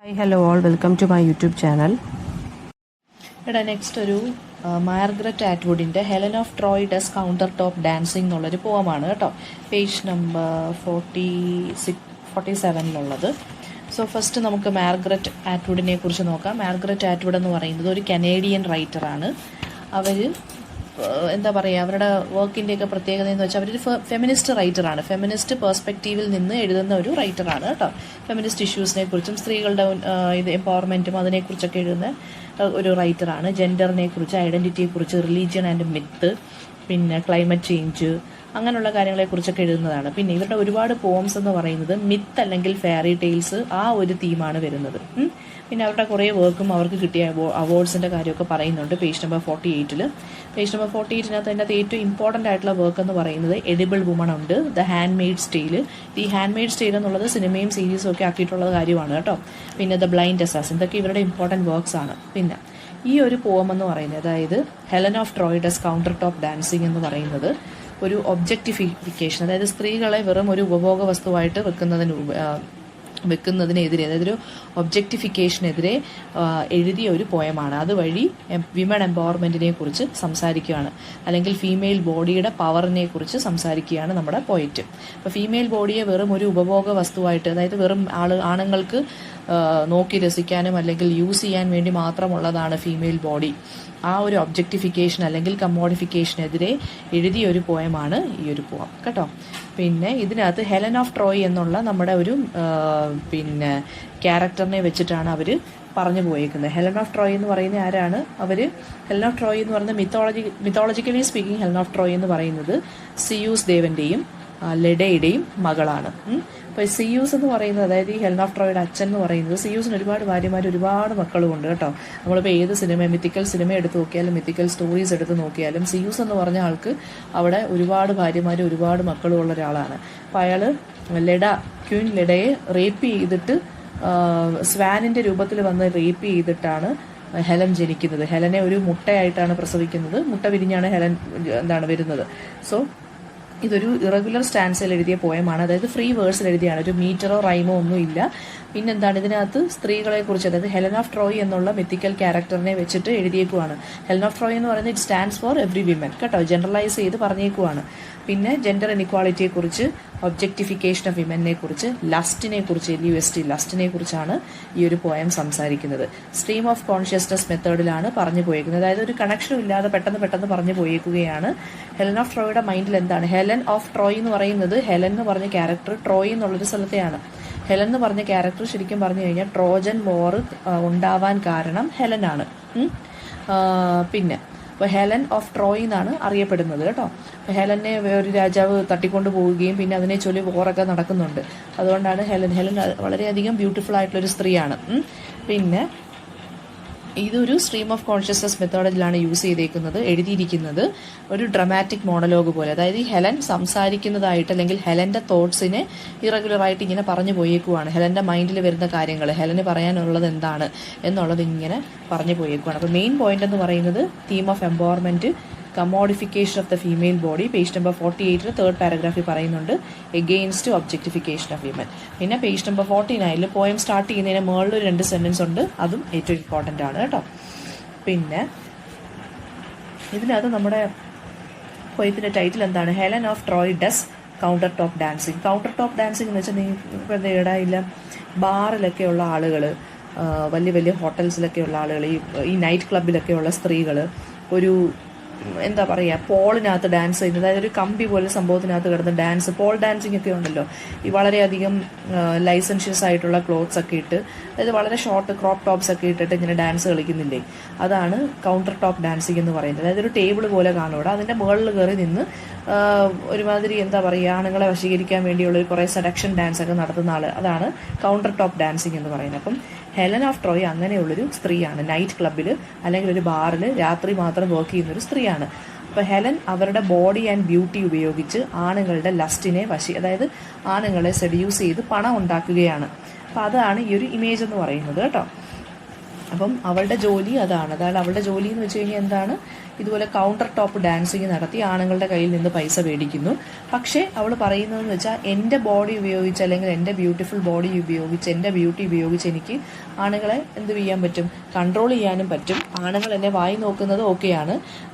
Hi, hello all, welcome to my YouTube channel. ഇവിടെ next ഒരു Margaret ആറ്റ്വുഡിൻ്റെ Helen of Troy does counter top dancing എന്നുള്ളൊരു പോമാണ് കേട്ടോ. പേജ് നമ്പർ 47 സോ ഫസ്റ്റ് നമുക്ക് മാർഗരറ്റ് ആറ്റ്വുഡിനെ കുറിച്ച് നോക്കാം. മാർഗരറ്റ് ആറ്റ്വുഡ് എന്ന് പറയുന്നത് ഒരു കനേഡിയൻ റൈറ്ററാണ്. അവർ എന്താ പറയുക, അവരുടെ വർക്കിൻ്റെയൊക്കെ പ്രത്യേകത എന്ന് വെച്ചാൽ അവരൊരു ഫെമിനിസ്റ്റ് റൈറ്ററാണ്. ഫെമിനിസ്റ്റ് പേഴ്സ്പെക്റ്റീവിൽ നിന്ന് എഴുതുന്ന ഒരു റൈറ്ററാണ് കേട്ടോ. ഫെമിനിസ്റ്റ് ഇഷ്യൂസിനെ കുറിച്ചും സ്ത്രീകളുടെ എംപവർമെൻറ്റും അതിനെക്കുറിച്ചൊക്കെ എഴുതുന്ന ഒരു റൈറ്ററാണ്. ജെൻഡറിനെ കുറിച്ച്, ഐഡൻറ്റിറ്റിയെക്കുറിച്ച്, റിലീജിയൻ ആൻഡ് മിത്ത്, പിന്നെ ക്ലൈമറ്റ് ചേഞ്ച്, അങ്ങനെയുള്ള കാര്യങ്ങളെക്കുറിച്ചൊക്കെ എഴുതുന്നതാണ്. പിന്നെ ഇവരുടെ ഒരുപാട് പോംസ് എന്ന് പറയുന്നത് മിത്ത് അല്ലെങ്കിൽ ഫെയറി ടെയിൽസ്, ആ ഒരു തീമാണ് വരുന്നത്. പിന്നെ അവരുടെ കുറേ വർക്കും അവർക്ക് കിട്ടിയ അവാർഡ്സിൻ്റെ കാര്യമൊക്കെ പറയുന്നുണ്ട് പേജ് നമ്പർ 48. പേജ് നമ്പർ 48 അതിനകത്ത് ഏറ്റവും ഇമ്പോർട്ടൻ്റ് ആയിട്ടുള്ള വർക്ക് എന്ന് പറയുന്നത് എഡിബിൾ വുമൺ ഉണ്ട്, ദ ഹാൻഡ് മെയ്ഡ് സ്റ്റൈൽ. ഈ ഹാൻഡ് മെയ്ഡ് സ്റ്റൈൽ എന്നുള്ളത് സിനിമയും സീരീസും ഒക്കെ ആക്കിയിട്ടുള്ള കാര്യമാണ് കേട്ടോ. പിന്നെ ദ ബ്ലൈൻഡ് അസാസിൻ, ഇതൊക്കെ ഇവരുടെ ഇമ്പോർട്ടൻറ്റ് വർക്ക്സ് ആണ്. പിന്നെ ഈ ഒരു പോം എന്ന് പറയുന്നത്, അതായത് Helen of Troy does counter top dancing എന്ന് പറയുന്നത് ഒരു ഒബ്ജക്റ്റിഫിക്കേഷൻ, അതായത് സ്ത്രീകളെ വെറും ഒരു ഉപഭോഗ വസ്തുവായിട്ട് വെക്കുന്നതിനെതിരെ, അതായത് ഒരു ഒബ്ജക്റ്റിഫിക്കേഷനെതിരെ എഴുതിയ ഒരു പോയമാണ്. അതുവഴി വിമൺ എംപവർമെൻറ്റിനെ കുറിച്ച് സംസാരിക്കുകയാണ്, അല്ലെങ്കിൽ ഫീമെയിൽ ബോഡിയുടെ പവറിനെ കുറിച്ച് സംസാരിക്കുകയാണ് നമ്മുടെ പോയറ്റ്. അപ്പോൾ ഫീമെയിൽ ബോഡിയെ വെറും ഒരു ഉപഭോഗ വസ്തുവായിട്ട്, അതായത് വെറും ആണുങ്ങൾക്ക് നോക്കി രസിക്കാനും അല്ലെങ്കിൽ യൂസ് ചെയ്യാൻ വേണ്ടി മാത്രമുള്ളതാണ് ഫീമെയിൽ ബോഡി, ആ ഒരു ഒബ്ജക്റ്റിഫിക്കേഷൻ അല്ലെങ്കിൽ കമ്മോഡിഫിക്കേഷനെതിരെ എഴുതിയ ഒരു പോയമാണ് ഈ ഒരു പോയം കേട്ടോ. പിന്നെ ഇതിനകത്ത് ഹെലൻ ഓഫ് ട്രോയ് എന്നുള്ള നമ്മുടെ ഒരു പിന്നെ ക്യാരക്ടറിനെ വെച്ചിട്ടാണ് അവർ പറഞ്ഞു പോയേക്കുന്നത്. ഹെലൻ ഓഫ് ട്രോയ് എന്ന് പറയുന്ന ആരാണ്? ഹെലൻ ഓഫ് ട്രോയ് എന്ന് പറയുന്നത് മിത്തോളജിക്കലി സ്പീക്കിംഗ് ഹെലൻ ഓഫ് ട്രോയ് എന്ന് പറയുന്നത് സിയൂസ് ദേവൻ്റെയും ലെഡയുടെയും മകളാണ്. അപ്പോൾ സിയൂസ് എന്ന് പറയുന്നത്, അതായത് ഈ ഹെലൻ ഓഫ് ട്രോയുടെ അച്ഛൻ എന്ന് പറയുന്നത്, സിയൂസിന് ഒരുപാട് ഭാര്യമാർ ഒരുപാട് മക്കളും ഉണ്ട് കേട്ടോ. നമ്മളിപ്പോൾ ഏത് മിത്തിക്കൽ സിനിമ എടുത്ത് നോക്കിയാലും, മിത്തിക്കൽ സ്റ്റോറീസ് എടുത്ത് നോക്കിയാലും, സിയൂസ് എന്ന് പറഞ്ഞ ആൾക്ക് അവിടെ ഒരുപാട് ഭാര്യമാരും ഒരുപാട് മക്കളും ഉള്ള ഒരാളാണ്. അപ്പോൾ അയാൾ ക്വീൻ ലെഡയെ റേപ്പ് ചെയ്തിട്ട് സ്വാനിൻ്റെ രൂപത്തിൽ വന്ന് റേപ്പ് ചെയ്തിട്ടാണ് ഹെലൻ ജനിക്കുന്നത്. ഹെലനെ ഒരു മുട്ടയായിട്ടാണ് പ്രസവിക്കുന്നത്. മുട്ട വിരിഞ്ഞാണ് ഹെലൻ വരുന്നത്. സോ ഇതൊരു ഇറഗുലർ സ്റ്റാൻസിൽ എഴുതിയ പോയമാണ്, അതായത് ഫ്രീ വേഴ്സിൽ എഴുതിയാണ്, ഒരു മീറ്ററോ റൈമോ ഒന്നും ഇല്ല. പിന്നെന്താണ് ഇതിനകത്ത് സ്ത്രീകളെ കുറിച്ച്, അതായത് ഹെലൻ ഓഫ് ട്രോയ് എന്നുള്ള മിത്തിക്കൽ ക്യാരക്ടറിനെ വെച്ചിട്ട് എഴുതിയേക്കുവാണ്. ഹെലൻ ഓഫ് ട്രോയ് എന്ന് പറയുന്നത് it stands for every women കേട്ടോ, ജനറലൈസ് ചെയ്ത് പറഞ്ഞേക്കുവാണ്. പിന്നെ ജെൻഡർ ഇനിക്വാളിറ്റിയെക്കുറിച്ച്, ഒബ്ജക്റ്റിഫിക്കേഷൻ ഓഫ് വിമനെ കുറിച്ച്, ലസ്റ്റിനെ കുറിച്ചാണ് ഈ ഒരു പോയം സംസാരിക്കുന്നത്. സ്ട്രീം ഓഫ് കോൺഷ്യസ്നസ് മെത്തേഡിലാണ് പറഞ്ഞു പോയേക്കുന്നത്, അതായത് ഒരു കണക്ഷനും ഇല്ലാതെ പെട്ടെന്ന് പറഞ്ഞു പോയേക്കുകയാണ്. ഹെലൻ ഓഫ് ട്രോയുടെ മൈൻഡിൽ എന്താണ്? ഹെലൻ ഓഫ് ട്രോയ് എന്ന് പറയുന്നത്, ഹെലൻ എന്ന് പറഞ്ഞ ക്യാരക്ടർ ട്രോയ് എന്നുള്ളൊരു സ്ഥലത്തെയാണ്. ഹെലൻ എന്ന് പറഞ്ഞ ക്യാരക്ടർ ശരിക്കും പറഞ്ഞു കഴിഞ്ഞാൽ ട്രോജൻ വാർ ഉണ്ടാവാൻ കാരണം ഹെലനാണ്. പിന്നെ അപ്പോൾ ഹെലൻ ഓഫ് ട്രോയ് എന്നാണ് അറിയപ്പെടുന്നത് കേട്ടോ. അപ്പോൾ ഹെലനെ വേറൊരു രാജാവ് തട്ടിക്കൊണ്ടു പോവുകയും പിന്നെ അതിനെ ചൊല്ലി വോറൊക്കെ നടക്കുന്നുണ്ട്. അതുകൊണ്ടാണ് ഹെലൻ വളരെയധികം ബ്യൂട്ടിഫുൾ ആയിട്ടുള്ളൊരു സ്ത്രീയാണ്. പിന്നെ ഇതൊരു സ്ട്രീം ഓഫ് കോൺഷ്യസ്നസ് മെത്തേഡിലാണ് യൂസ് എഴുതിയിരിക്കുന്നത് ഒരു ഡ്രമാറ്റിക് മോണലോഗ് പോലെ. അതായത് ഈ ഹെലൻ സംസാരിക്കുന്നതായിട്ട്, അല്ലെങ്കിൽ ഹെലൻ്റെ തോട്ട്സിനെ ഇറഗുലറായിട്ട് ഇങ്ങനെ പറഞ്ഞു പോയേക്കുവാണ്. ഹെലൻ്റെ മൈൻഡിൽ വരുന്ന കാര്യങ്ങൾ, ഹെലന് പറയാനുള്ളത് എന്താണ് എന്നുള്ളത് ഇങ്ങനെ പറഞ്ഞു പോയേക്കുവാണ്. അപ്പോൾ മെയിൻ പോയിന്റ് എന്ന് പറയുന്നത് theme of empowerment, commodification of the female body. Page number 48 third പാരഗ്രാഫിൽ പറയുന്നുണ്ട് എഗെയിൻസ്റ്റ് ഒബ്ജക്റ്റിഫിക്കേഷൻ ഓഫ് വിമൻ. പിന്നെ പേജ് നമ്പർ 49 പോയം സ്റ്റാർട്ട് ചെയ്യുന്നതിന് മുകളിൽ 2 സെൻറ്റൻസ് ഉണ്ട്, അതും ഏറ്റവും ഇമ്പോർട്ടൻ്റ് ആണ് കേട്ടോ. പിന്നെ ഇതിനകത്ത് നമ്മുടെ പോയത്തിൻ്റെ ടൈറ്റിൽ എന്താണ്? Helen of Troy does counter top dancing. Counter top dancing എന്ന് വെച്ചാൽ ഇപ്പോൾ ഇടയില്ല, ബാറിലൊക്കെയുള്ള ആളുകൾ, വലിയ ഹോട്ടൽസിലൊക്കെയുള്ള ആളുകൾ, ഈ നൈറ്റ് ക്ലബിലൊക്കെയുള്ള സ്ത്രീകൾ ഒരു എന്താ പറയുക, പോളിനകത്ത് ഡാൻസ് ചെയ്യുന്നത്, അതായത് ഒരു കമ്പി പോലെ സംഭവത്തിനകത്ത് കിടന്ന് ഡാൻസ്, പോൾ ഡാൻസിങ് ഒക്കെ ഉണ്ടല്ലോ, ഈ വളരെയധികം ലൈസൻഷ്യസ് ആയിട്ടുള്ള ക്ലോത്ത്സ് ഒക്കെ ഇട്ട്, അതായത് വളരെ ഷോർട്ട് ക്രോപ്പ് ടോപ്സ് ഒക്കെ ഇട്ടിട്ട് ഇങ്ങനെ ഡാൻസ് കളിക്കുന്നില്ലേ, അതാണ് കൗണ്ടർ ടോപ്പ് ഡാൻസിങ് എന്ന് പറയുന്നത്. അതായത് ഒരു ടേബിൾ പോലെ കാണൂടെ, അതിൻ്റെ മുകളിൽ കയറി നിന്ന് ഒരുമാതിരി എന്താ പറയുക, ആണുങ്ങളെ വശീകരിക്കാൻ വേണ്ടിയുള്ള കുറേ സെഡക്ഷൻ ഡാൻസ് ഒക്കെ നടത്തുന്ന ആൾ, അതാണ് കൗണ്ടർ ടോപ്പ് ഡാൻസിങ് എന്ന് പറയുന്നത്. അപ്പം ഹെലൻ ഓഫ് ട്രോയ് അങ്ങനെയുള്ളൊരു സ്ത്രീയാണ്. നൈറ്റ് ക്ലബ്ബിൽ അല്ലെങ്കിൽ ഒരു ബാറിൽ രാത്രി മാത്രം വർക്ക് ചെയ്യുന്നൊരു സ്ത്രീയാണ്. അപ്പോൾ ഹെലൻ അവരുടെ ബോഡി ആൻഡ് ബ്യൂട്ടി ഉപയോഗിച്ച് ആണുങ്ങളുടെ ലസ്റ്റിനെ അതായത് ആണുങ്ങളെ സെഡ്യൂസ് ചെയ്ത് പണം ഉണ്ടാക്കുകയാണ്. അപ്പോൾ അതാണ് ഈ ഒരു ഇമേജ് എന്ന് പറയുന്നത് കേട്ടോ. അപ്പം അവളുടെ ജോലി അതാണ്. അതായത് അവളുടെ ജോലി എന്ന് വെച്ച് കഴിഞ്ഞാൽ എന്താണ്, ഇതുപോലെ കൗണ്ടർ ടോപ്പ് ഡാൻസിങ് നടത്തി ആണുങ്ങളുടെ കയ്യിൽ നിന്ന് പൈസ മേടിക്കുന്നു. പക്ഷേ അവൾ പറയുന്നതെന്ന് വെച്ചാൽ എൻ്റെ ബോഡി ഉപയോഗിച്ച്, അല്ലെങ്കിൽ എൻ്റെ ബ്യൂട്ടിഫുൾ ബോഡി ഉപയോഗിച്ച്, എൻ്റെ ബ്യൂട്ടി ഉപയോഗിച്ച് എനിക്ക് ആണുങ്ങളെ എന്ത് ചെയ്യാൻ പറ്റും, കൺട്രോൾ ചെയ്യാനും പറ്റും. ആണുങ്ങൾ എന്നെ വായി നോക്കുന്നത് ഓക്കെയാണ്,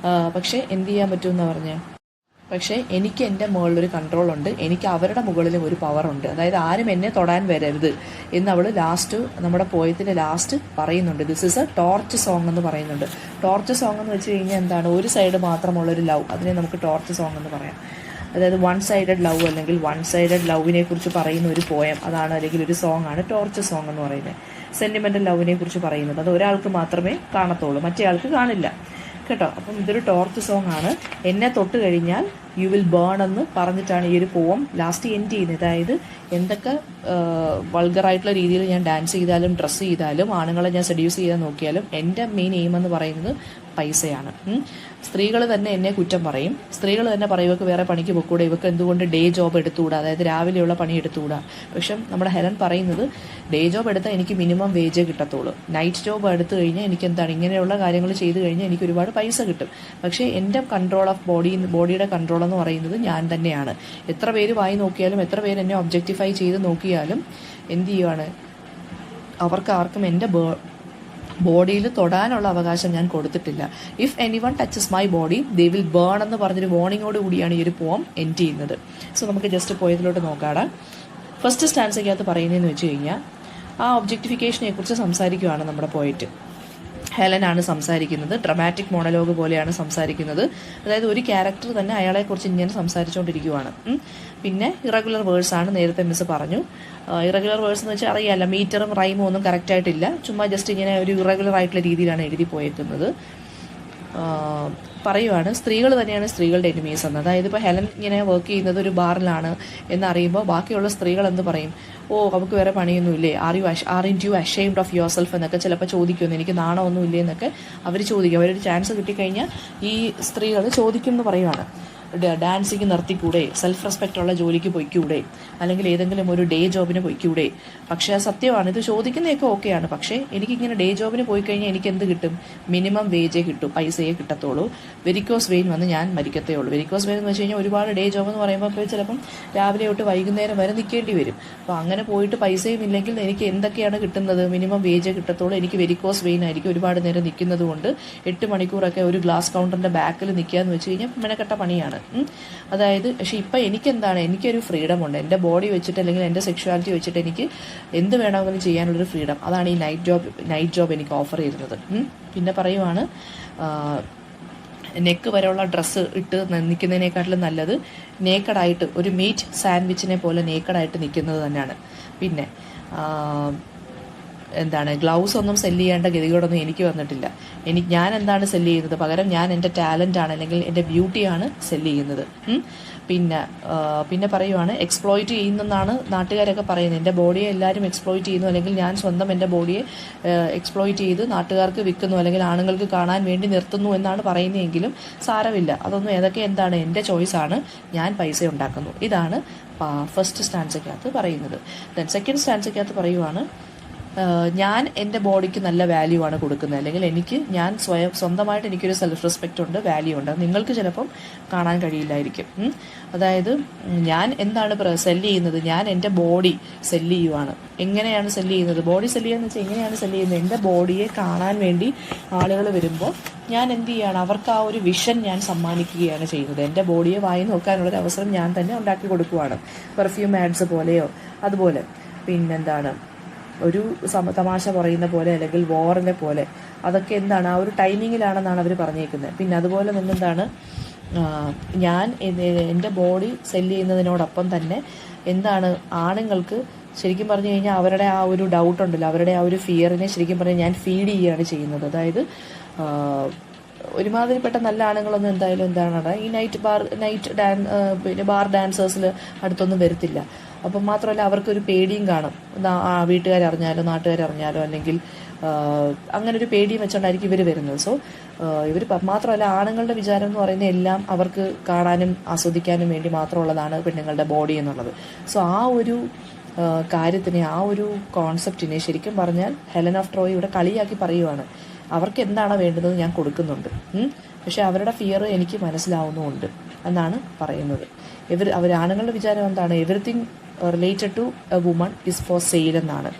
പക്ഷേ എന്ത് ചെയ്യാൻ പറ്റും എന്ന് പറഞ്ഞാൽ, പക്ഷേ എനിക്ക് എൻ്റെ മുകളിലൊരു കൺട്രോൾ ഉണ്ട്, എനിക്ക് അവരുടെ മുകളിലും ഒരു പവറുണ്ട്. അതായത് ആരും എന്നെ തൊടാൻ വരരുത് എന്ന് അവൾ ലാസ്റ്റ്, നമ്മുടെ പോയത്തിൻ്റെ ലാസ്റ്റ് പറയുന്നുണ്ട്. This is A torch song എന്ന് പറയുന്നുണ്ട്. ടോർച്ച് സോങ് എന്ന് വെച്ച് കഴിഞ്ഞാൽ എന്താണ്, ഒരു സൈഡ് മാത്രമുള്ളൊരു ലവ്, അതിനെ നമുക്ക് ടോർച്ച് സോങ് എന്ന് പറയാം. അതായത് വൺ സൈഡഡ് ലവ്, അല്ലെങ്കിൽ വൺ സൈഡഡ് ലവിനെ കുറിച്ച് പറയുന്ന ഒരു പോയം അതാണ്, അല്ലെങ്കിൽ ഒരു സോങ് ആണ് ടോർച്ച് സോങ് എന്ന് പറയുന്നത്. സെൻറ്റിമെൻ്റൽ ലവിനെ കുറിച്ച് പറയുന്നത്, അത് ഒരാൾക്ക് മാത്രമേ കാണത്തുള്ളൂ, മറ്റേ ആൾക്ക് കാണില്ല കേട്ടോ. അപ്പം ഇതൊരു ടോർച്ച് സോങ് ആണ്. എന്നെ തൊട്ട് കഴിഞ്ഞാൽ യു വിൽ ബേൺ എന്ന് പറഞ്ഞിട്ടാണ് ഈ ഒരു പോം ലാസ്റ്റ് എൻഡ് ചെയ്യുന്നത്. അതായത് എന്തൊക്കെ വൾഗറായിട്ടുള്ള രീതിയിൽ ഞാൻ ഡാൻസ് ചെയ്താലും ഡ്രസ്സ് ചെയ്താലും ആണുങ്ങളെ ഞാൻ സെഡ്യൂസ് ചെയ്യാൻ നോക്കിയാലും എൻ്റെ മെയിൻ എയിം എന്ന് പറയുന്നത് പൈസയാണ്. സ്ത്രീകൾ തന്നെ എന്നെ കുറ്റം പറയും. സ്ത്രീകൾ തന്നെ പറയും ഇവർക്ക് വേറെ പണിക്ക് പോയിക്കൂടെ, ഇവർക്ക് എന്തുകൊണ്ട് ഡേ ജോബ് എടുത്തുകൂടാ, അതായത് രാവിലെയുള്ള പണി എടുത്തുകൂടാ. പക്ഷെ നമ്മുടെ ഹെലൻ പറയുന്നത് ഡേ ജോബ് എടുത്താൽ എനിക്ക് മിനിമം വേജേ കിട്ടത്തുള്ളൂ, നൈറ്റ് ജോബ് എടുത്തു കഴിഞ്ഞാൽ എനിക്ക് എന്താണ് ഇങ്ങനെയുള്ള കാര്യങ്ങൾ ചെയ്തു കഴിഞ്ഞാൽ എനിക്ക് ഒരുപാട് പൈസ കിട്ടും. പക്ഷേ എൻ്റെ കൺട്രോൾ ഓഫ് ബോഡിയുടെ കൺട്രോൾ എന്ന് പറയുന്നത് ഞാൻ തന്നെയാണ്. എത്ര പേര് വായി നോക്കിയാലും, എത്ര പേര് എന്നെ ഒബ്ജക്റ്റിഫൈ ചെയ്ത് നോക്കിയാലും എന്ത് ചെയ്യുവാണ്, അവർക്ക് ആർക്കും എൻ്റെ ബോഡിയിൽ തൊടാനുള്ള അവകാശം ഞാൻ കൊടുത്തിട്ടില്ല. If anyone touches my body they will burn എന്ന് പറഞ്ഞൊരു വാർണിങ്ങോട് കൂടിയാണ് ഈ ഒരു പോം എൻഡ് ചെയ്യുന്നത്. സോ നമുക്ക് ജസ്റ്റ് പോയതിലോട്ട് നോക്കാടാ. ഫസ്റ്റ് സ്റ്റാൻസയ്ക്കകത്ത് പറയുന്നതെന്ന് വെച്ച് കഴിഞ്ഞാൽ ആ ഒബ്ജക്റ്റിഫിക്കേഷനെ കുറിച്ച് സംസാരിക്കുകയാണ് നമ്മുടെ പോയിറ്റ്. ഹെലനാണ് സംസാരിക്കുന്നത്. ഡ്രമാറ്റിക് മോണലോഗ് പോലെയാണ് സംസാരിക്കുന്നത്. അതായത് ഒരു ക്യാരക്ടർ തന്നെ അയാളെക്കുറിച്ച് ഇങ്ങനെ സംസാരിച്ചുകൊണ്ടിരിക്കുകയാണ്. പിന്നെ ഇറഗുലർ വേഴ്സ് ആണ്, നേരത്തെ മിസ് പറഞ്ഞു. ഇറഗുലർ വേഴ്സ് എന്ന് വെച്ചാൽ അറിയാമല്ല, മീറ്ററും റൈമും ഒന്നും കറക്റ്റായിട്ടില്ല, ചുമ്മാ ജസ്റ്റ് ഇങ്ങനെ ഒരു ഇറഗുലർ ആയിട്ടുള്ള രീതിയിലാണ് എഴുതി പോയേക്കുന്നത്. പറയുവാണ് സ്ത്രീകൾ തന്നെയാണ് സ്ത്രീകളുടെ എനിമീസ് എന്ന്. അതായത് ഇപ്പോൾ ഹെലൻ ഇങ്ങനെ വർക്ക് ചെയ്യുന്നത് ഒരു ബാറിലാണ് എന്നറിയുമ്പോൾ ബാക്കിയുള്ള സ്ത്രീകൾ എന്ത് പറയും, ഓ അവർക്ക് വേറെ പണിയൊന്നുമില്ലേ, aren't you ashamed of yourself എന്നൊക്കെ ചിലപ്പോൾ ചോദിക്കുമെന്ന്, എനിക്ക് നാണമൊന്നും ഇല്ലേ എന്നൊക്കെ അവർ ചോദിക്കും. അവരൊരു ചാൻസ് കിട്ടിക്കഴിഞ്ഞാൽ ഈ സ്ത്രീകൾ ചോദിക്കും എന്ന് പറയുവാണ്. ഡാൻസിങ് നിർത്തിക്കൂടെ, സെൽഫ് റെസ്പെക്റ്റ് ഉള്ള ജോലിക്ക് പൊയ്ക്കൂടെ, അല്ലെങ്കിൽ ഏതെങ്കിലും ഒരു ഡേ ജോബിന് പൊയ്ക്കൂടെ. പക്ഷേ ആ സത്യമാണ്, ഇത് ചോദിക്കുന്നതൊക്കെ ഓക്കെയാണ്. പക്ഷേ എനിക്കിങ്ങനെ ഡേ ജോബിന് പോയി കഴിഞ്ഞാൽ എനിക്ക് എന്ത് കിട്ടും, മിനിമം വേജേ കിട്ടും, പൈസയെ കിട്ടത്തുള്ളൂ. വെരിക്കോസ് വെയിൻ വന്ന് ഞാൻ മരിക്കത്തേ ഉള്ളൂ. വെരിക്കോസ് വെയിൻ എന്ന് വെച്ച് കഴിഞ്ഞാൽ ഒരുപാട് ഡേ ജോബ് എന്ന് പറയുമ്പോൾ ചിലപ്പം രാവിലെ തൊട്ട് വൈകുന്നേരം വരെ നിൽക്കേണ്ടി വരും. അപ്പോൾ അങ്ങനെ പോയിട്ട് പൈസയും ഇല്ലെങ്കിൽ എനിക്ക് എന്തൊക്കെയാണ് കിട്ടുന്നത്, മിനിമം വേജേ കിട്ടത്തുള്ളൂ. എനിക്ക് വെരിക്കോസ് വെയിൻ ആയിരിക്കും, ഒരുപാട് നേരം നിൽക്കുന്നത് കൊണ്ട് 8 മണിക്കൂറൊക്കെ ഒരു ഗ്ലാസ് കൗണ്ടറിൻ്റെ ബാക്കിൽ നിൽക്കുക എന്ന് വെച്ച് കഴിഞ്ഞാൽ മെനക്കെട്ട പണിയാണ്. അതായത് പക്ഷെ ഇപ്പം എനിക്കെന്താണ്, എനിക്കൊരു ഫ്രീഡം ഉണ്ട്. എൻ്റെ ബോഡി വെച്ചിട്ട് അല്ലെങ്കിൽ എൻ്റെ സെക്ഷുവാലിറ്റി വെച്ചിട്ട് എനിക്ക് എന്ത് വേണമെങ്കിലും ചെയ്യാനുള്ളൊരു ഫ്രീഡം, അതാണ് ഈ നൈറ്റ് ജോബ് എനിക്ക് ഓഫർ ചെയ്യുന്നത്. പിന്നെ പറയുവാണ് നെക്ക് വരെയുള്ള ഡ്രസ്സ് ഇട്ട് നിൽക്കുന്നതിനേക്കാട്ടിലും നല്ലത് നേക്കഡായിട്ട് ഒരു മീറ്റ് സാൻഡ്വിച്ചിനെ പോലെ നേക്കഡായിട്ട് നിൽക്കുന്നത് തന്നെയാണ്. പിന്നെ എന്താണ്, ഗ്ലൗസ് ഒന്നും സെല്ല് ചെയ്യേണ്ട ഗതികേടൊന്നും എനിക്ക് വന്നിട്ടില്ല. ഞാൻ എന്താണ് സെല്ല് ചെയ്യുന്നത്, പകരം ഞാൻ എൻ്റെ ടാലൻ്റാണ് അല്ലെങ്കിൽ എൻ്റെ ബ്യൂട്ടിയാണ് സെല്ല് ചെയ്യുന്നത്. പിന്നെ പറയുവാണ് എക്സ്പ്ലോയിറ്റ് ചെയ്യുന്നെന്നാണ് നാട്ടുകാരൊക്കെ പറയുന്നത്. എൻ്റെ ബോഡിയെ എല്ലാവരും എക്സ്പ്ലോയിറ്റ് ചെയ്യുന്നു, അല്ലെങ്കിൽ ഞാൻ സ്വന്തം എൻ്റെ ബോഡിയെ എക്സ്പ്ലോയിറ്റ് ചെയ്ത് നാട്ടുകാർക്ക് വിൽക്കുന്നു, അല്ലെങ്കിൽ ആണുങ്ങൾക്ക് കാണാൻ വേണ്ടി നിർത്തുന്നു എന്നാണ് പറയുന്നതെങ്കിലും സാരമില്ല, അതൊന്നും ഏതൊക്കെ എന്താണ് എൻ്റെ ചോയ്സാണ്, ഞാൻ പൈസ ഉണ്ടാക്കുന്നു. ഇതാണ് ഫസ്റ്റ് സ്റ്റാൻസയ്ക്കകത്ത് പറയുന്നത്. ദെൻ സെക്കൻഡ് സ്റ്റാൻസയ്ക്കകത്ത് പറയുവാണ് ഞാൻ എൻ്റെ ബോഡിക്ക് നല്ല വാല്യൂ ആണ് കൊടുക്കുന്നത്, അല്ലെങ്കിൽ ഞാൻ സ്വന്തമായിട്ട് എനിക്കൊരു സെൽഫ് റെസ്പെക്റ്റ് ഉണ്ട്, വാല്യൂ ഉണ്ട്. നിങ്ങൾക്ക് ചിലപ്പം കാണാൻ കഴിയില്ലായിരിക്കും. അതായത് ഞാൻ എന്താണ് സെല്ല് ചെയ്യുന്നത്, ഞാൻ എൻ്റെ ബോഡി സെല്ല് ചെയ്യുവാണ്. എങ്ങനെയാണ് സെല്ല് ചെയ്യുന്നത്, ബോഡി സെല്ല് ചെയ്യുക എന്ന് വെച്ചാൽ എങ്ങനെയാണ് സെല്ല് ചെയ്യുന്നത്, എൻ്റെ ബോഡിയെ കാണാൻ വേണ്ടി ആളുകൾ വരുമ്പോൾ ഞാൻ എന്ത് ചെയ്യുകയാണ്, അവർക്ക് ആ ഒരു വിഷൻ ഞാൻ സമ്മാനിക്കുകയാണ് ചെയ്യുന്നത്. എൻ്റെ ബോഡിയെ വായി നോക്കാനുള്ളൊരു അവസരം ഞാൻ തന്നെ ഉണ്ടാക്കി കൊടുക്കുവാണ്. പെർഫ്യൂം ആഡ്സ് പോലെയോ അതുപോലെ. പിന്നെന്താണ്, ഒരു തമാശ പറയുന്ന പോലെ അല്ലെങ്കിൽ വോറിനെ പോലെ, അതൊക്കെ എന്താണ് ആ ഒരു ടൈമിങ്ങിലാണെന്നാണ് അവർ പറഞ്ഞേക്കുന്നത്. പിന്നെ അതുപോലെ തന്നെ എന്താണ്, ഞാൻ എൻ്റെ ബോഡി സെല്ല് ചെയ്യുന്നതിനോടൊപ്പം തന്നെ എന്താണ് ആണുങ്ങൾക്ക് ശരിക്കും പറഞ്ഞു കഴിഞ്ഞാൽ അവരുടെ ആ ഒരു ഡൗട്ട് ഉണ്ടല്ലോ, അവരുടെ ആ ഒരു ഫിയറിനെ ശരിക്കും പറഞ്ഞാൽ ഞാൻ ഫീഡ് ചെയ്യുകയാണ് ചെയ്യുന്നത്. അതായത് ഒരുമാതിരിപ്പെട്ട നല്ല ആണുങ്ങളൊന്നും എന്തായാലും എന്താണ് ഈ പിന്നെ ബാർ ഡാൻസേഴ്സിൽ അടുത്തൊന്നും വരത്തില്ല. അപ്പം മാത്രമല്ല അവർക്കൊരു പേടിയും കാണും, വീട്ടുകാരറിഞ്ഞാലോ നാട്ടുകാരറിഞ്ഞാലോ, അല്ലെങ്കിൽ അങ്ങനെ ഒരു പേടിയും വെച്ചുകൊണ്ടായിരിക്കും ഇവർ വരുന്നത്. സോ ഇവർ മാത്രമല്ല ആണുങ്ങളുടെ വിചാരം എന്ന് പറയുന്നത് എല്ലാം അവർക്ക് കാണാനും ആസ്വദിക്കാനും വേണ്ടി മാത്രമുള്ളതാണ് പെണ്ണുങ്ങളുടെ ബോഡി എന്നുള്ളത്. സോ ആ ഒരു കാര്യത്തിനെ, ആ ഒരു കോൺസെപ്റ്റിനെ ശരിക്കും പറഞ്ഞാൽ ഹെലൻ ഓഫ് ട്രോയ് ഇവിടെ കളിയാക്കി പറയുവാണ്. അവർക്ക് എന്താണോ വേണ്ടത് ഞാൻ കൊടുക്കുന്നുണ്ട്, പക്ഷെ അവരുടെ ഫിയർ എനിക്ക് മനസ്സിലാവുന്നുമുണ്ട് എന്നാണ് പറയുന്നത്. ആണുങ്ങളുടെ വിചാരം എന്താണ്? Everything related to a woman is for sale എന്നാണ്.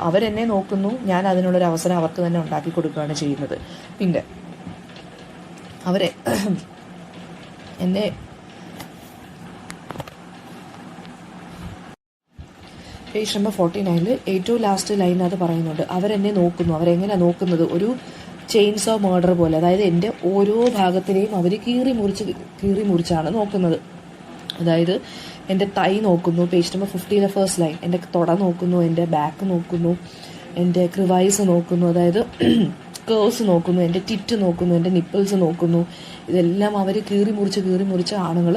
അവരെന്നെ നോക്കുന്നു, ഞാൻ അതിനുള്ളൊരു അവസരം അവർക്ക് തന്നെ ഉണ്ടാക്കി കൊടുക്കുകയാണ് ചെയ്യുന്നത്. പിന്നെ അവരെ എന്നെ പേജ് നമ്പർ 49 ഏറ്റവും ലാസ്റ്റ് ലൈനകത്ത് പറയുന്നുണ്ട്, അവരെന്നെ നോക്കുന്നു. അവരെങ്ങനെയാണ് നോക്കുന്നത്? ഒരു ചെയിൻസ് ഓഫ് മർഡർ പോലെ. അതായത് എൻ്റെ ഓരോ ഭാഗത്തിനെയും അവർ കീറി മുറിച്ചാണ് നോക്കുന്നത്. അതായത് എൻ്റെ തൈ നോക്കുന്നു, പേജ് നമ്പർ 50 ഫസ്റ്റ് ലൈൻ. എൻ്റെ തുട നോക്കുന്നു, എൻ്റെ ബാക്ക് നോക്കുന്നു, എൻ്റെ ക്രിവൈസ് നോക്കുന്നു, അതായത് കേഴ്സ് നോക്കുന്നു, എൻ്റെ ടിറ്റ് നോക്കുന്നു, എൻ്റെ നിപ്പിൾസ് നോക്കുന്നു. ഇതെല്ലാം അവർ കീറി മുറിച്ച് ആണുങ്ങൾ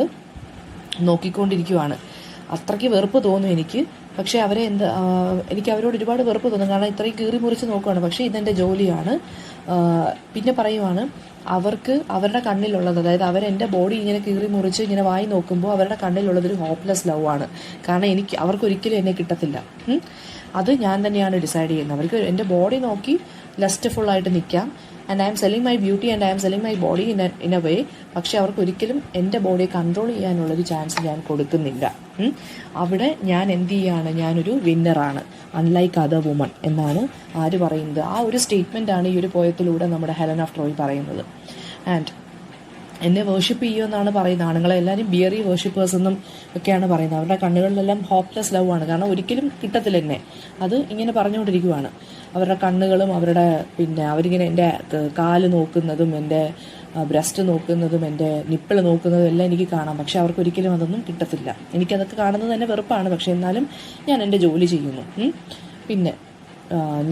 നോക്കിക്കൊണ്ടിരിക്കുവാണ്. അത്രയ്ക്ക് വെറുപ്പ് തോന്നും എനിക്ക്. പക്ഷേ എനിക്ക് അവരോട് ഒരുപാട് വെറുപ്പ് തോന്നും, കാരണം ഇത്രയും കീറി മുറിച്ച് നോക്കുകയാണ്. പക്ഷേ ഇതെൻ്റെ ജോലിയാണ്. പിന്നെ പറയുവാണ്, അവർക്ക് അവരുടെ കണ്ണിലുള്ളത്, അതായത് അവരെൻ്റെ ബോഡി ഇങ്ങനെ കീറി മുറിച്ച് ഇങ്ങനെ വായി നോക്കുമ്പോൾ അവരുടെ കണ്ണിലുള്ളതൊരു ഹോപ്പ്ലെസ് ലവ് ആണ്. കാരണം അവർക്കൊരിക്കലും എന്നെ കിട്ടത്തില്ല. അത് ഞാൻ തന്നെയാണ് ഡിസൈഡ് ചെയ്യുന്നത്. അവർക്ക് എൻ്റെ ബോഡി നോക്കി ലസ്റ്റ്ഫുള്ളായിട്ട് നിൽക്കാം, and I M selling my beauty and I M selling my body in a way. പക്ഷെ അവർക്ക് ഒരിക്കലും എൻ്റെ ബോഡിയെ കൺട്രോൾ ചെയ്യാനുള്ളൊരു ചാൻസ് ഞാൻ കൊടുക്കുന്നില്ല. അവിടെ ഞാൻ എന്ത് ചെയ്യാണ്? ഞാനൊരു വിന്നറാണ്, അൺലൈക്ക് അതർ വുമൺ എന്നാണ് ആര് പറയുന്നത്? ആ ഒരു സ്റ്റേറ്റ്മെൻറ്റാണ് ഈ ഒരു പോയത്തിലൂടെ നമ്മുടെ ഹെലൻ ഓഫ് ട്രോയ് പറയുന്നത്. ആൻഡ് എന്നെ വേർഷിപ്പ് ചെയ്യുമെന്നാണ് പറയുന്നത്. ആണുങ്ങളെ എല്ലാവരും ബിയറി വേർഷിപ്പേഴ്സ് എന്നും ഒക്കെയാണ് പറയുന്നത്. അവരുടെ കണ്ണുകളിലെല്ലാം ഹോപ്പ്ലെസ് ലവ് ആണ്, കാരണം ഒരിക്കലും കിട്ടത്തില്ല എന്നെ. അത് ഇങ്ങനെ പറഞ്ഞുകൊണ്ടിരിക്കുവാണ്. അവരുടെ കണ്ണുകളും അവരിങ്ങനെ എൻ്റെ കാല് നോക്കുന്നതും എൻ്റെ ബ്രസ്റ്റ് നോക്കുന്നതും എൻ്റെ നിപ്പിൾ നോക്കുന്നതും എല്ലാം എനിക്ക് കാണാം. പക്ഷെ അവർക്കൊരിക്കലും അതൊന്നും കിട്ടത്തില്ല. എനിക്കതൊക്കെ കാണുന്നത് തന്നെ വെറുപ്പാണ്. പക്ഷെ എന്നാലും ഞാൻ എൻ്റെ ജോലി ചെയ്യുന്നു. പിന്നെ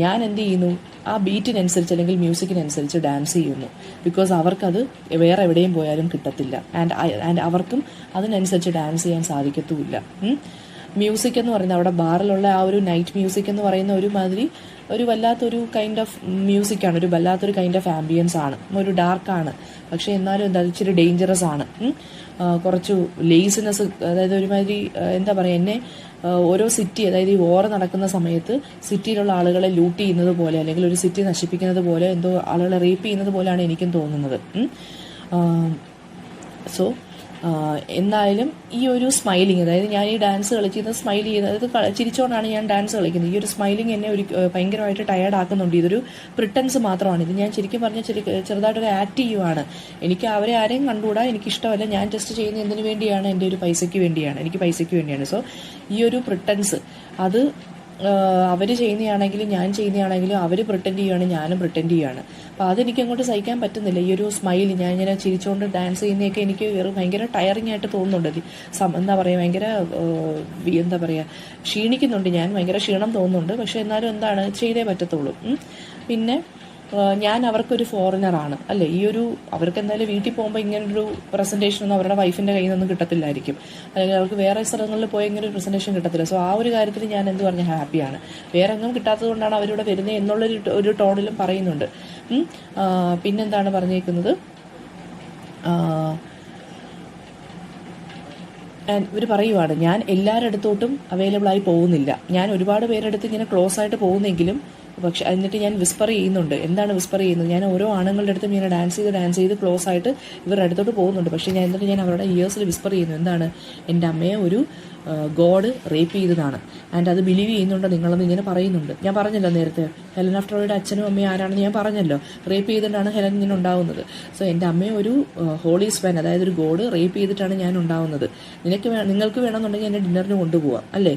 ഞാൻ എന്ത് ചെയ്യുന്നു? ആ ബീറ്റിനനുസരിച്ച് അല്ലെങ്കിൽ മ്യൂസിക്കിനനുസരിച്ച് ഡാൻസ് ചെയ്യുന്നു. ബിക്കോസ് അവർക്കത് വേറെ എവിടെയും പോയാലും കിട്ടത്തില്ല. ആൻഡ് അവർക്കും അതിനനുസരിച്ച് ഡാൻസ് ചെയ്യാൻ സാധിക്കത്തുമില്ല. മ്യൂസിക് എന്ന് പറയുന്നത്, അവിടെ ബാറിലുള്ള ആ ഒരു നൈറ്റ് മ്യൂസിക് എന്ന് പറയുന്ന ഒരു വല്ലാത്തൊരു കൈൻഡ് ഓഫ് മ്യൂസിക്കാണ്, ഒരു വല്ലാത്തൊരു കൈൻഡ് ഓഫ് ആംബിയൻസ് ആണ്, ഒരു ഡാർക്കാണ്. പക്ഷേ എന്നാലും ഇച്ചിരി ഡേഞ്ചറസ് ആണ്. കുറച്ച് ലേസിനെസ്, അതായത് ഒരുമാതിരി എന്താ പറയുക, എന്നെ ഓരോ സിറ്റി, അതായത് ഈ വോർ നടക്കുന്ന സമയത്ത് സിറ്റിയിലുള്ള ആളുകളെ ലൂട്ട് ചെയ്യുന്നത് പോലെ, അല്ലെങ്കിൽ ഒരു സിറ്റി നശിപ്പിക്കുന്നത് പോലെ, എന്തോ ആളുകളെ റേപ്പ് ചെയ്യുന്നത് പോലെയാണ് എനിക്കും തോന്നുന്നത്. സോ എന്തായാലും ഈ ഒരു സ്മൈലിങ്, അതായത് ഞാൻ ഈ ഡാൻസ് കളിക്കുന്നത് സ്മൈൽ ചെയ്യുന്നത്, അതായത് ചിരിച്ചോണ്ടാണ് ഞാൻ ഡാൻസ് കളിക്കുന്നത്. ഈ ഒരു സ്മൈലിങ് എന്നെ ഭയങ്കരമായിട്ട് ടയേർഡ് ആക്കുന്നുണ്ട്. ഇതൊരു പ്രിട്ടൻസ് മാത്രമാണ്. ഇത് ഞാൻ ശരിക്കും പറഞ്ഞാൽ ചെറുതായിട്ടൊരു ആക്ട് ചെയ്യുവാണ്. എനിക്ക് അവരെ ആരെയും കണ്ടുകൂടാ, എനിക്കിഷ്ടമല്ല. ഞാൻ ജസ്റ്റ് ചെയ്യുന്നത് എന്തിനു വേണ്ടിയാണ്? എൻ്റെ ഒരു പൈസയ്ക്ക് വേണ്ടിയാണ്, എനിക്ക് പൈസയ്ക്ക് വേണ്ടിയാണ്. സോ ഈ ഒരു പ്രിട്ടൻസ്, അത് അവർ ചെയ്യുന്നതാണെങ്കിലും ഞാൻ ചെയ്യുന്നതാണെങ്കിലും അവർ പ്രിട്ടൻഡ് ചെയ്യുകയാണ്, ഞാനും പ്രിട്ടൻഡ് ചെയ്യുകയാണ്. അപ്പോൾ അതെനിക്ക് അങ്ങോട്ട് സഹിക്കാൻ പറ്റുന്നില്ല. ഈ ഒരു സ്മൈൽ, ഞാൻ ഇങ്ങനെ ചിരിച്ചുകൊണ്ട് ഡാൻസ് ചെയ്യുന്നതൊക്കെ എനിക്ക് ഭയങ്കര ടയറിങ് ആയിട്ട് തോന്നുന്നുണ്ട്. എന്താ പറയുക, ഭയങ്കര എന്താ പറയുക, ക്ഷീണിക്കുന്നുണ്ട് ഞാൻ, ഭയങ്കര ക്ഷീണം തോന്നുന്നുണ്ട്. പക്ഷെ എന്നാലും എന്താണ്, ചെയ്തേ പറ്റത്തുള്ളൂ. പിന്നെ ഞാൻ അവർക്കൊരു ഫോറിനറാണ് അല്ലേ. അവർക്ക് എന്തായാലും വീട്ടിൽ പോകുമ്പോൾ ഇങ്ങനൊരു പ്രസൻറ്റേഷനൊന്നും അവരുടെ വൈഫിൻ്റെ കയ്യിൽ നിന്നൊന്നും കിട്ടത്തില്ലായിരിക്കും, അല്ലെങ്കിൽ അവർക്ക് വേറെ സ്ഥലങ്ങളിൽ പോയി ഇങ്ങനെ ഒരു പ്രസൻറ്റേഷൻ കിട്ടത്തില്ല. സോ ആ ഒരു കാര്യത്തിൽ ഞാൻ എന്ത് പറഞ്ഞാൽ ഹാപ്പിയാണ്. വേറെ ഒന്നും കിട്ടാത്തത് കൊണ്ടാണ് അവരിവിടെ വരുന്നത് എന്നുള്ളൊരു ടോണിലും പറയുന്നുണ്ട്. പിന്നെന്താണ് പറഞ്ഞേക്കുന്നത്, ഇവർ പറയുവാണ്, ഞാൻ എല്ലാവരുടെ അടുത്തോട്ടും അവൈലബിൾ ആയി പോകുന്നില്ല. ഞാൻ ഒരുപാട് പേരുടെ അടുത്ത് ഇങ്ങനെ ക്ലോസ് ആയിട്ട് പോകുന്നെങ്കിലും, പക്ഷെ എന്നിട്ട് ഞാൻ വിസ്പർ ചെയ്യുന്നുണ്ട്. എന്താണ് വിസ്പർ ചെയ്യുന്നത്? ഞാൻ ഓരോ ആണുങ്ങളുടെ അടുത്തും ഇങ്ങനെ ഡാൻസ് ചെയ്ത് ക്ലോസ് ആയിട്ട് ഇവരുടെ അടുത്തോട്ട് പോകുന്നുണ്ട്. പക്ഷേ എന്നിട്ട് ഞാൻ അവരുടെ ഇയേഴ്സിൽ വിസ്പർ ചെയ്യുന്നു. എന്താണ്? എൻ്റെ അമ്മയെ ഒരു ഗോഡ് റേപ്പ് ചെയ്തതാണ്, ആൻഡ് അത് ബിലീവ് ചെയ്യുന്നുണ്ടോ നിങ്ങളെന്ന് ഇങ്ങനെ പറയുന്നുണ്ട്. ഞാൻ പറഞ്ഞല്ലോ നേരത്തെ, ഹെലൻ ഓഫ് ട്രോയുടെ അച്ഛനും അമ്മയും ആരാണെന്ന് ഞാൻ പറഞ്ഞല്ലോ. റേപ്പ് ചെയ്തിട്ടാണ് ഹെലൻ ഇങ്ങനെ ഉണ്ടാവുന്നത്. സോ എൻ്റെ അമ്മയെ ഒരു ഹോളി സ്പാൻ, അതായത് ഒരു ഗോഡ് റേപ്പ് ചെയ്തിട്ടാണ് ഞാൻ ഉണ്ടാവുന്നത്. നിങ്ങൾക്ക് വേണമെന്നുണ്ടെങ്കിൽ എന്നെ ഡിന്നറിന് കൊണ്ടുപോകാം അല്ലേ.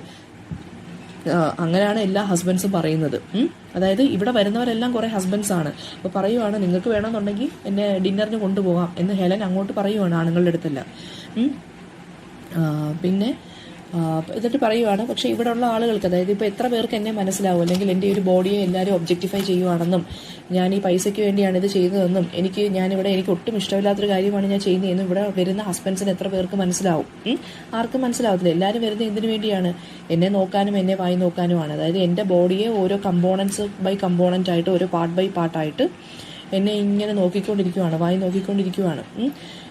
അങ്ങനെയാണ് എല്ലാ ഹസ്ബൻഡ്സും പറയുന്നത്. അതായത് ഇവിടെ വരുന്നവരെല്ലാം കുറേ ഹസ്ബൻഡ്സ് ആണ്. അപ്പോൾ പറയുവാണ്, നിങ്ങൾക്ക് വേണമെന്നുണ്ടെങ്കിൽ എന്നെ ഡിന്നറിന് കൊണ്ടുപോകാം എന്ന് ഹെലൻ അങ്ങോട്ട് പറയുവാണ് ആണുങ്ങളുടെ അടുത്തെല്ലാം. പിന്നെ എന്നിട്ട് പറയുവാണ്, പക്ഷേ ഇവിടെ ഉള്ള ആളുകൾക്ക്, അതായത് ഇപ്പോൾ എത്ര പേർക്ക് എന്നെ മനസ്സിലാവും, അല്ലെങ്കിൽ എൻ്റെ ഒരു ബോഡിയെ എല്ലാവരും ഒബ്ജക്റ്റിഫൈ ചെയ്യുവാണെന്നും ഞാൻ ഈ പൈസയ്ക്ക് വേണ്ടിയാണ് ഇത് ചെയ്തതെന്നും എനിക്ക് ഒട്ടും ഇഷ്ടമില്ലാത്തൊരു കാര്യമാണ് ഞാൻ ചെയ്യുന്നതെന്നും ഇവിടെ വരുന്ന ഹസ്ബൻഡ്സിന് എത്ര പേർക്ക് മനസ്സിലാവും? ആർക്കും മനസ്സിലാവത്തില്ല. എല്ലാവരും വരുന്നത് എന്തിനു വേണ്ടിയാണ്? എന്നെ നോക്കാനും എന്നെ വായി നോക്കാനുമാണ്. അതായത് എൻ്റെ ബോഡിയെ ഓരോ കമ്പോണൻസ് ബൈ കമ്പോണൻ്റ് ആയിട്ട്, ഓരോ പാർട്ട് ബൈ പാർട്ടായിട്ട് എന്നെ ഇങ്ങനെ നോക്കിക്കൊണ്ടിരിക്കുവാണ്, വായി നോക്കിക്കൊണ്ടിരിക്കുവാണ്.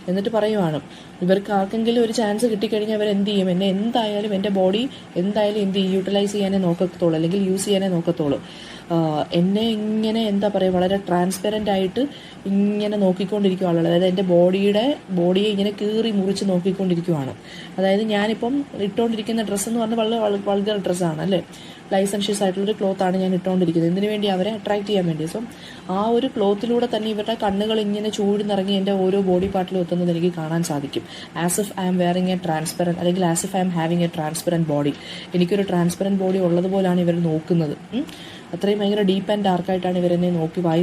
എന്നിട്ട് പറയുവാണ്, ഇവർക്ക് ആർക്കെങ്കിലും ഒരു ചാൻസ് കിട്ടിക്കഴിഞ്ഞാൽ അവർ എന്ത് ചെയ്യും, എന്നെ എന്തായാലും എൻ്റെ ബോഡി എന്തായാലും എന്ത് ചെയ്യും, യൂട്ടിലൈസ് ചെയ്യാനേ നോക്കത്തുള്ളൂ, അല്ലെങ്കിൽ യൂസ് ചെയ്യാനേ നോക്കത്തുള്ളൂ. എന്നെ ഇങ്ങനെ എന്താ പറയുക, വളരെ ട്രാൻസ്പെറൻ്റ് ആയിട്ട് ഇങ്ങനെ നോക്കിക്കൊണ്ടിരിക്കുകയാണ്. അതായത് എൻ്റെ ബോഡിയെ ഇങ്ങനെ കീറി മുറിച്ച് നോക്കിക്കൊണ്ടിരിക്കുകയാണ്. അതായത് ഞാനിപ്പം ഇട്ടുകൊണ്ടിരിക്കുന്ന ഡ്രസ്സ് എന്ന് പറഞ്ഞാൽ വളരെ വൾഗർ ഡ്രസ്സാണ് അല്ലേ, ലൈസൻഷ്യസ് ആയിട്ടുള്ളൊരു ക്ലോത്താണ് ഞാൻ ഇട്ടുകൊണ്ടിരിക്കുന്നത്. എന്തിനു വേണ്ടി? അവരെ അട്രാക്ട് ചെയ്യാൻ വേണ്ടി. സോ ആ ഒരു ക്ലോത്തിലൂടെ തന്നെ ഇവരുടെ കണ്ണുകൾ ഇങ്ങനെ ചൂഴ്ന്നിറങ്ങി എൻ്റെ ഓരോ ബോഡി പാർട്ടിലും എത്തുന്നത് എനിക്ക് കാണാൻ സാധിക്കും. As if I'm wearing a transparent, അല്ലെങ്കിൽ as if I'm having a transparent body. എനിക്കൊരു ട്രാൻസ്പെറൻറ്റ് ബോഡി ഉള്ളതുപോലാണ് ഇവർ നോക്കുന്നത്. അത്രയും ഭയങ്കര ഡീപ്പ് ആൻഡ് ഡാർക്കായിട്ടാണ് ഇവരെന്നെ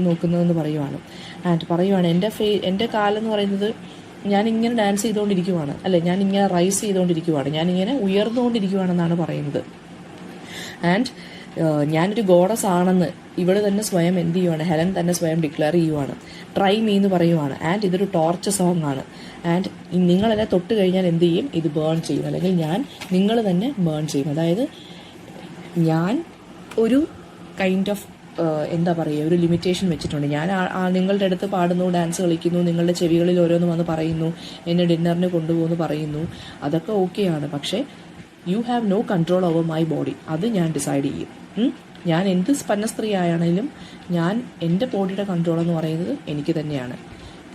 നോക്കുന്നതെന്ന് പറയുവാണ്. എൻ്റെ കാലെന്ന് പറയുന്നത് ഞാനിങ്ങനെ ഡാൻസ് ചെയ്തുകൊണ്ടിരിക്കുവാണ്, അല്ലെ, ഞാനിങ്ങനെ റൈസ് ചെയ്തുകൊണ്ടിരിക്കുവാണ്, ഞാനിങ്ങനെ ഉയർന്നുകൊണ്ടിരിക്കുവാണെന്നാണ് പറയുന്നത്. ആൻഡ് ഞാനൊരു ഗോഡസ് ആണെന്ന് ഇവിടെ തന്നെ സ്വയം എന്ത് ചെയ്യുവാണ്, ഹെലൻ തന്നെ സ്വയം ഡിക്ലെയർ ചെയ്യുവാണ്. ട്രൈ മീ എന്ന് പറയുവാണ്. ആൻഡ് ഇതൊരു ടോർച്ചർ സോങ് ആണ്. ആൻഡ് നിങ്ങളെല്ലാം തൊട്ട് കഴിഞ്ഞാൽ എന്ത് ചെയ്യും, ഇത് ബേൺ ചെയ്യും, അല്ലെങ്കിൽ നിങ്ങൾ തന്നെ ബേൺ ചെയ്യും. അതായത് ഞാൻ ഒരു കൈൻഡ് ഓഫ് എന്താ പറയുക, ഒരു ലിമിറ്റേഷൻ വെച്ചിട്ടുണ്ട്. ഞാൻ നിങ്ങളുടെ അടുത്ത് പാടുന്നു, ഡാൻസ് കളിക്കുന്നു, നിങ്ങളുടെ ചെവികളിൽ ഓരോന്ന് വന്ന് പറയുന്നു, എന്നെ ഡിന്നറിന് കൊണ്ടുപോകുന്നു പറയുന്നു, അതൊക്കെ ഓക്കെയാണ്. പക്ഷേ you have no control over my body. അത് ഞാൻ ഡിസൈഡ് ചെയ്യും. ഞാൻ എന്ത് സ്പന്ന സ്ത്രീ ആയാണെങ്കിലും എൻ്റെ ബോഡിയുടെ കൺട്രോൾ എന്ന് പറയുന്നത് എനിക്ക് തന്നെയാണ്.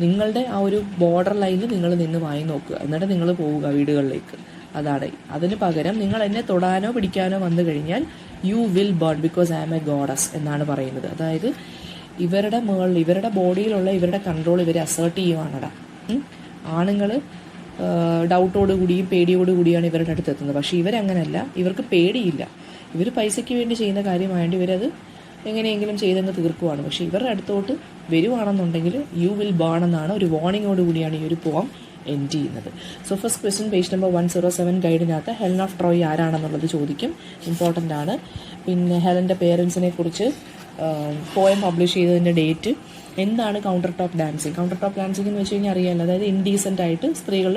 നിങ്ങളുടെ ആ ഒരു ബോർഡർ ലൈനിൽ നിങ്ങൾ നിന്ന് വായി നോക്കുക, എന്നിട്ട് നിങ്ങൾ പോവുക വീടുകളിലേക്ക്. അതാണ്. അതിന് പകരം നിങ്ങൾ എന്നെ തൊടാനോ പിടിക്കാനോ വന്നു കഴിഞ്ഞാൽ you will burn because I am a goddess എന്നാണ് പറയുന്നത്. അതായത് ഇവരുടെ മുകളിൽ, ഇവരുടെ ബോഡിയിലുള്ള ഇവരുടെ കൺട്രോൾ ഇവരെ അസേർട്ട് ചെയ്യുവാണടാ. ആണുങ്ങൾ ഡൗട്ടോടുകൂടിയും പേടിയോടുകൂടിയാണ് ഇവരുടെ അടുത്ത് എത്തുന്നത്. പക്ഷേ ഇവരങ്ങനല്ല, ഇവർക്ക് പേടിയില്ല. ഇവർ പൈസയ്ക്ക് വേണ്ടി ചെയ്യുന്ന കാര്യമായതുകൊണ്ട് ഇവരത് എങ്ങനെയെങ്കിലും ചെയ്തങ്ങ് തീർക്കുവാണ്. പക്ഷേ ഇവരുടെ അടുത്തോട്ട് വരുവാണെന്നുണ്ടെങ്കിൽ യു വിൽ ബേൺ എന്നാണ് ഒരു വാർണിങ്ങോടുകൂടിയാണ് ഈ ഒരു പോം എൻഡ് ചെയ്യുന്നത്. So first question page number 107 ഗൈഡിനകത്ത് ഹെലൻ ഓഫ് ട്രോയ് ആരാണെന്നുള്ളത് ചോദിക്കും, ഇമ്പോർട്ടൻ്റ് ആണ്. പിന്നെ ഹെലൻ്റെ പേരൻസിനെ കുറിച്ച് പോയം പബ്ലിഷ് ചെയ്തതിൻ്റെ ഡേറ്റ്, എന്താണ് counter top dancing. Counter top dancing എന്ന് വെച്ച് കഴിഞ്ഞാൽ അറിയാമല്ലോ, അതായത് ഇൻഡീസെൻ്റ് ആയിട്ട് സ്ത്രീകൾ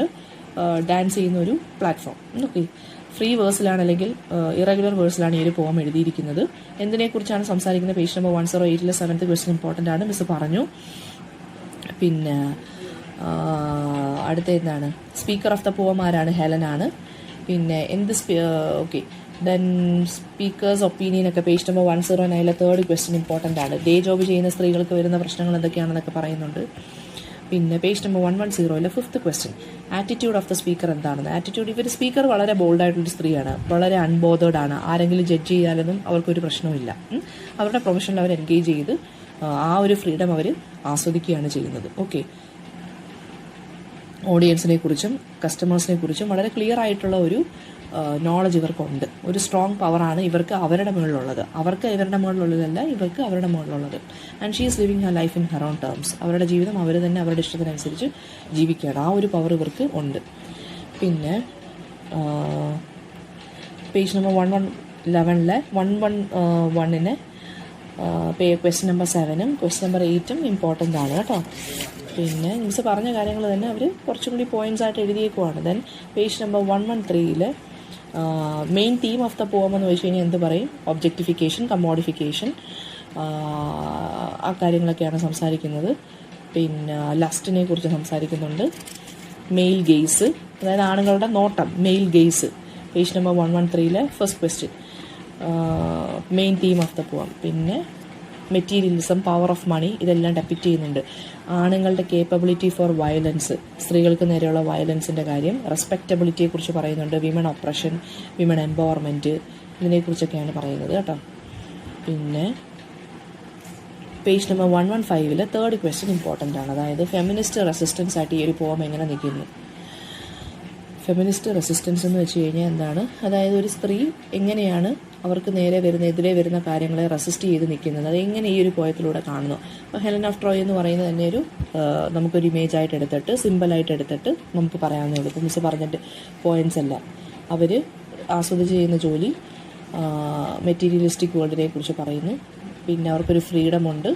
ഡാൻസ് ചെയ്യുന്ന ഒരു പ്ലാറ്റ്ഫോം. ഓക്കെ, ഫ്രീ വേഴ്സിലാണ് അല്ലെങ്കിൽ ഇറഗുലർ വേഴ്സിലാണ് ഈ ഒരു പോം എഴുതിയിരിക്കുന്നത്. എന്തിനെക്കുറിച്ചാണ് സംസാരിക്കുന്നത്? Page number 108 7th question important ആണ്, മിസ് പറഞ്ഞു. പിന്നെ അടുത്ത എന്താണ്, സ്പീക്കർ ഓഫ് ദ പോം ആരാണ്? ഹെലനാണ്. പിന്നെ ഓക്കെ, ദെൻ സ്പീക്കേഴ്സ് ഒപ്പീനിയൻ ഒക്കെ page number 109 3rd question important ആണ്. ഡേ ജോബ് ചെയ്യുന്ന സ്ത്രീകൾക്ക് വരുന്ന പ്രശ്നങ്ങൾ എന്തൊക്കെയാണെന്നൊക്കെ പറയുന്നുണ്ട്. പിന്നെ page number 110 5th question, attitude of the speaker എന്താണെന്ന്. ആറ്റിറ്റ്യൂഡ്, ഇവർ സ്പീക്കർ വളരെ ബോൾഡായിട്ടുള്ള സ്ത്രീയാണ്, വളരെ അൺബോധേഡ് ആണ്, ആരെങ്കിലും ജഡ്ജ് ചെയ്യാനൊന്നും അവർക്കൊരു പ്രശ്നമില്ല. അവരുടെ പ്രൊഫഷനിൽ അവർ എൻഗേജ് ചെയ്ത് ആ ഒരു ഫ്രീഡം അവർ ആസ്വദിക്കുകയാണ് ചെയ്യുന്നത്. ഓക്കെ, ഓഡിയൻസിനെ കുറിച്ചും കസ്റ്റമേഴ്സിനെ കുറിച്ചും വളരെ ക്ലിയർ ആയിട്ടുള്ള ഒരു നോളജ് ഇവർക്കുണ്ട്. ഒരു സ്ട്രോങ് പവറാണ് ഇവർക്ക് അവരുടെ മുകളിലുള്ളത്. അവർക്ക് ഇവരുടെ മുകളിലുള്ളതല്ല, ഇവർക്ക് അവരുടെ മുകളിലുള്ളത്. And she is living her life in her own terms. അവരുടെ ജീവിതം അവർ തന്നെ അവരുടെ ഇഷ്ടത്തിനനുസരിച്ച് ജീവിക്കുകയാണ്. ആ ഒരു പവർ ഇവർക്ക് ഉണ്ട്. പിന്നെ page number 111 111 question number 7 question number 8 important ആണ് കേട്ടോ. പിന്നെ മിസ് പറഞ്ഞ കാര്യങ്ങൾ തന്നെ അവർ കുറച്ചും കൂടി പോയിൻറ്റ്സ് ആയിട്ട് എഴുതിയേക്കുവാണ്. Then page number 113 main theme of the poem എന്ന് വെച്ച് കഴിഞ്ഞാൽ എന്ത് പറയും? ഒബ്ജക്റ്റിഫിക്കേഷൻ, കമ്മോഡിഫിക്കേഷൻ, ആ കാര്യങ്ങളൊക്കെയാണ് സംസാരിക്കുന്നത്. പിന്നെ ലസ്റ്റിനെ കുറിച്ച് സംസാരിക്കുന്നുണ്ട്. മെയിൽ ഗെയ്സ്, അതായത് ആണുങ്ങളുടെ നോട്ടം, male gaze. Page number 113 first question, main theme of the poem. പിന്നെ മെറ്റീരിയലിസം, പവർ ഓഫ് മണി, ഇതെല്ലാം ഡെപ്പിക്റ്റ് ചെയ്യുന്നുണ്ട്. ആണുങ്ങളുടെ കേപ്പബിലിറ്റി ഫോർ വയലൻസ്, സ്ത്രീകൾക്ക് നേരെയുള്ള വയലൻസിൻ്റെ കാര്യം. റെസ്പെക്റ്റബിലിറ്റിയെക്കുറിച്ച് പറയുന്നുണ്ട്. വിമൺ ഒപ്രഷൻ, വിമൺ എംപവർമെൻറ്റ്, ഇതിനെക്കുറിച്ചൊക്കെയാണ് പറയുന്നത് കേട്ടോ. പിന്നെ page number 115 3rd question important ആണ്. അതായത് ഫെമിനിസ്റ്റ് റെസിസ്റ്റൻസ് ആയിട്ട് ഈ ഒരു പോം എങ്ങനെ നിൽക്കുന്നു. ഫെമിനിസ്റ്റ് റെസിസ്റ്റൻസ് എന്ന് വെച്ച് കഴിഞ്ഞാൽ എന്താണ്? അതായത് ഒരു സ്ത്രീ എങ്ങനെയാണ് അവർക്ക് എതിരെ വരുന്ന കാര്യങ്ങളെ റെസിസ്റ്റ് ചെയ്ത് നിൽക്കുന്നത്, അതെങ്ങനെ ഈ ഒരു പോയത്തിലൂടെ കാണുന്നു. അപ്പോൾ ഹെലൻ ഓഫ് ട്രോയ് എന്ന് പറയുന്നത് തന്നെ നമുക്കൊരു ഇമേജ് ആയിട്ട് എടുത്തിട്ട്, സിമ്പിളായിട്ട് എടുത്തിട്ട് നമുക്ക് പറയാവുന്നേ ഉള്ളൂ. ഇപ്പോൾ മിസ് പറഞ്ഞിട്ട് പോയിൻറ്റ്സ് അല്ല. അവർ ആസ്വദിച്ച് ചെയ്യുന്ന ജോലി, മെറ്റീരിയലിസ്റ്റിക് വേൾഡിനെ കുറിച്ച് പറയുന്നു. പിന്നെ അവർക്കൊരു ഫ്രീഡം ഉണ്ട്.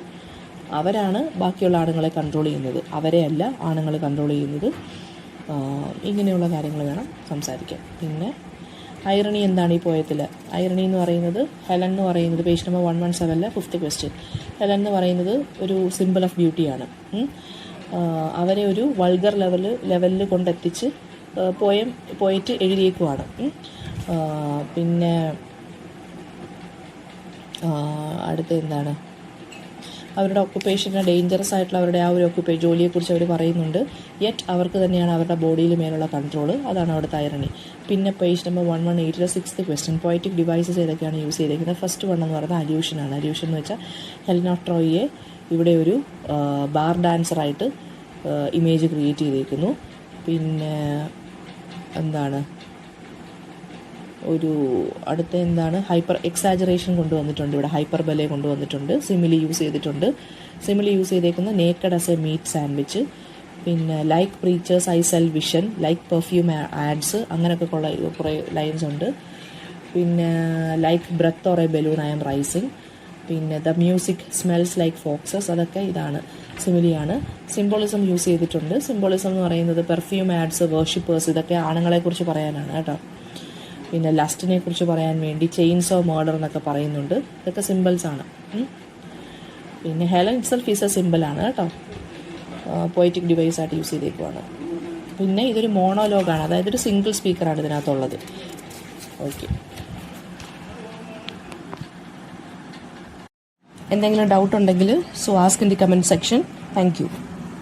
അവരാണ് ബാക്കിയുള്ള ആണുങ്ങളെ കൺട്രോൾ ചെയ്യുന്നത്, അവരെ അല്ല ആണുങ്ങൾ കൺട്രോൾ ചെയ്യുന്നത്. ഇങ്ങനെയുള്ള കാര്യങ്ങൾ വേണം സംസാരിക്കാൻ. പിന്നെ ഐറണി എന്താണ് ഈ പോയത്തിൽ? ഐറണി എന്ന് പറയുന്നത്, ഹെലൻ എന്ന് പറയുന്നത് page number 117 5th question. Helen എന്ന് പറയുന്നത് ഒരു സിമ്പിൾ ഓഫ് ബ്യൂട്ടിയാണ്. അവരെ ഒരു വൾഗർ ലെവലിൽ കൊണ്ടെത്തിച്ച് പോയിട്ട് എഴുതിയേക്കുവാണ്. പിന്നെ അടുത്ത എന്താണ്, അവരുടെ ഒക്കുപ്പേഷന് ഡേഞ്ചറസ് ആയിട്ടുള്ള അവരുടെ ആ ഒരു ജോലിയെക്കുറിച്ച് അവർ പറയുന്നുണ്ട്. യെറ്റ് അവർക്ക് തന്നെയാണ് അവരുടെ ബോഡിയിൽ മേലുള്ള കൺട്രോൾ. അതാണ് അവിടുത്തെ ഐറണി. പിന്നെ page number 118 6th question, poetic devices ഏതൊക്കെയാണ് യൂസ് ചെയ്തിരിക്കുന്നത്? ഫസ്റ്റ് വൺ എന്ന് പറയുന്നത് അല്യൂഷനാണ്. അല്യൂഷൻ എന്ന് വെച്ചാൽ ഹെലൻ ഓഫ് ട്രോയിയെ ഇവിടെ ഒരു ബാർ ഡാൻസറായിട്ട് ഇമേജ് ക്രിയേറ്റ് ചെയ്തിരിക്കുന്നു. പിന്നെ എന്താണ്, ഒരു അടുത്ത എന്താണ്, ഹൈപ്പർ എക്സാജറേഷൻ കൊണ്ടുവന്നിട്ടുണ്ട് ഇവിടെ, ഹൈപ്പർ ബലെ കൊണ്ടുവന്നിട്ടുണ്ട്. സിമിലി യൂസ് ചെയ്തിട്ടുണ്ട്. സിമിലി യൂസ് ചെയ്തേക്കുന്ന naked as a meat sandwich. പിന്നെ like preachers I sell vision, like perfume ads, അങ്ങനെയൊക്കെ ഉള്ള കുറേ ലൈൻസ് ഉണ്ട്. പിന്നെ like breath or a balloon I'm rising. പിന്നെ the music smells like foxes, അതൊക്കെ ഇതാണ്, സിമിലിയാണ്. സിംബോളിസം യൂസ് ചെയ്തിട്ടുണ്ട്. സിംബോളിസം എന്ന് പറയുന്നത് പെർഫ്യൂം ആഡ്സ്, വേർഷിപ്പേഴ്സ്, ഇതൊക്കെ ആണുങ്ങളെക്കുറിച്ച് പറയാനാണ് കേട്ടോ. പിന്നെ ലസ്റ്റിനെ കുറിച്ച് പറയാൻ വേണ്ടി ചെയിൻസ് ഓഫ് മർഡർ എന്നൊക്കെ പറയുന്നുണ്ട്. ഇതൊക്കെ സിമ്പിൾസാണ്. പിന്നെ ഹെലൻ ഇറ്റ്സെൽഫ് ഈസ് എ സിമ്പിളാണ് കേട്ടോ, പോയറ്റിക് ഡിവൈസ് ആയിട്ട് യൂസ് ചെയ്തേക്കുവാണ്. പിന്നെ ഇതൊരു മോണോലോഗാണ്, അതായത് ഒരു സിംഗിൾ സ്പീക്കറാണ് ഇതിനകത്തുള്ളത്. ഓക്കെ, എന്തെങ്കിലും ഡൗട്ട് ഉണ്ടെങ്കിൽ so ask in the comment section. Thank you.